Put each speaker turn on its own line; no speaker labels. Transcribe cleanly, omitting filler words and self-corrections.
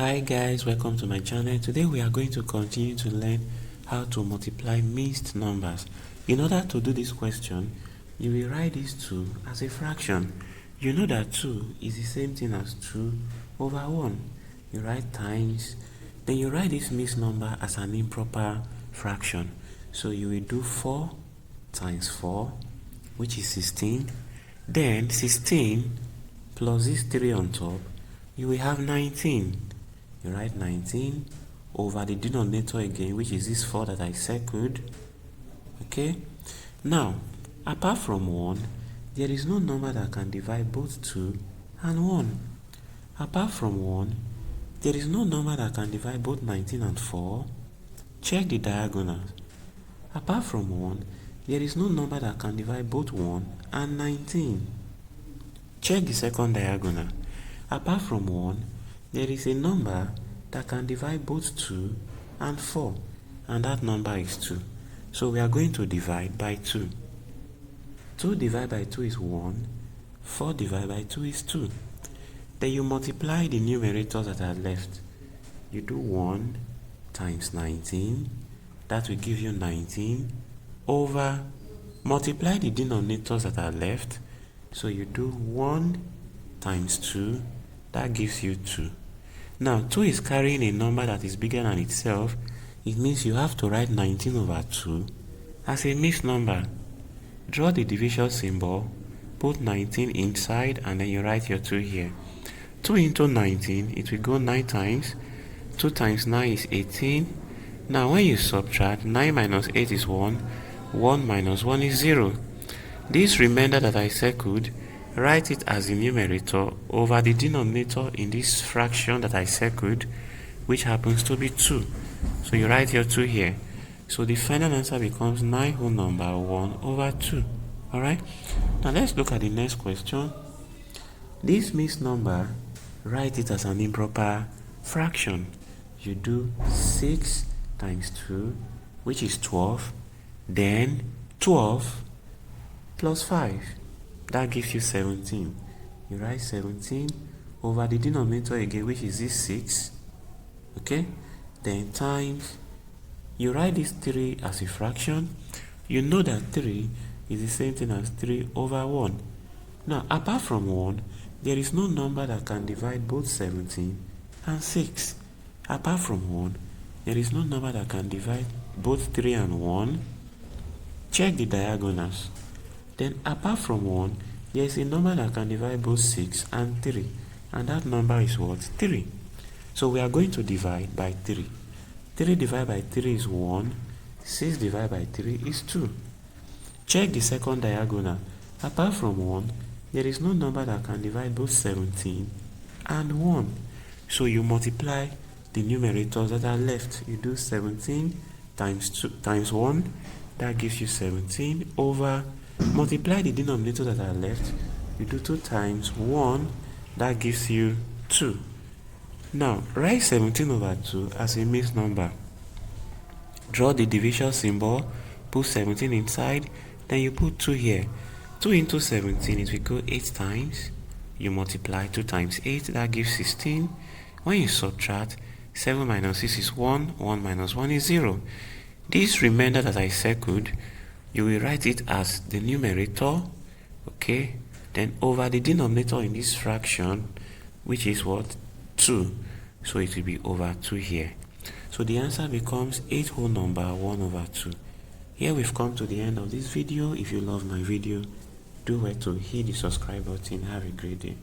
Hi guys, welcome to my channel. Today we are going to continue to learn how to multiply mixed numbers. In order to do this question, you will write this 2 as a fraction. You know that 2 is the same thing as 2 over 1. You write times, then you write this mixed number as an improper fraction. So you will do 4 times 4, which is 16. Then 16 plus this 3 on top, you will have 19. You write 19 over the denominator again, which is this 4 that I circled. Okay, now apart from 1, there is no number that can divide both 2 and 1. Apart from 1, there is no number that can divide both 19 and 4. Check the diagonals. Apart from 1, there is no number that can divide both 1 and 19. Check the second diagonal. Apart from 1, there is a number that can divide both 2 and 4, and that number is 2. So we are going to divide by 2. 2 divided by 2 is 1, 4 divided by 2 is 2. Then you multiply the numerators that are left. You do 1 times 19, that will give you 19, over, multiply the denominators that are left. So you do 1 times 2, that gives you 2. Now 2 is carrying a number that is bigger than itself. It means you have to write 19 over 2 as a mixed number. Draw the division symbol, put 19 inside, and then you write your 2 here. 2 into 19, it will go 9 times. 2 times 9 is 18. Now when you subtract, 9 minus 8 is 1. 1 minus 1 is 0. This remainder that I circled, write it as the numerator over the denominator in this fraction that I circled, which happens to be 2. So you write your 2 here. So the final answer becomes 9 whole number 1 over 2. Alright? Now let's look at the next question. This mixed number, write it as an improper fraction. You do 6 times 2, which is 12. Then 12 plus 5. That gives you 17. You write 17 over the denominator again, which is this 6. Okay? Then times, you write this 3 as a fraction. You know that 3 is the same thing as 3 over 1. Now, apart from 1, there is no number that can divide both 17 and 6. Apart from 1, there is no number that can divide both 3 and 1. Check the diagonals. Then apart from 1, there is a number that can divide both 6 and 3, and that number is what? 3. So we are going to divide by 3. 3 divided by 3 is 1. 6 divided by 3 is 2. Check the second diagonal. Apart from 1, there is no number that can divide both 17 and 1. So you multiply the numerators that are left. You do 17 times 2 times 1, that gives you 17, over, multiply the denominators that are left. You do 2 times 1, that gives you 2. Now write 17 over 2 as a mixed number. Draw the division symbol, put 17 inside, then you put 2 here. 2 into 17, it will go 8 times. You multiply 2 times 8, that gives 16. When you subtract, 7 minus 6 is 1. 1 minus 1 is 0. This remainder that I circled, you will write it as the numerator, okay, then over the denominator in this fraction, which is what? 2. So it will be over 2 here. So the answer becomes 8 whole number 1 over 2. Here we've come to the end of this video. If you love my video, do well to hit the subscribe button. Have a great day.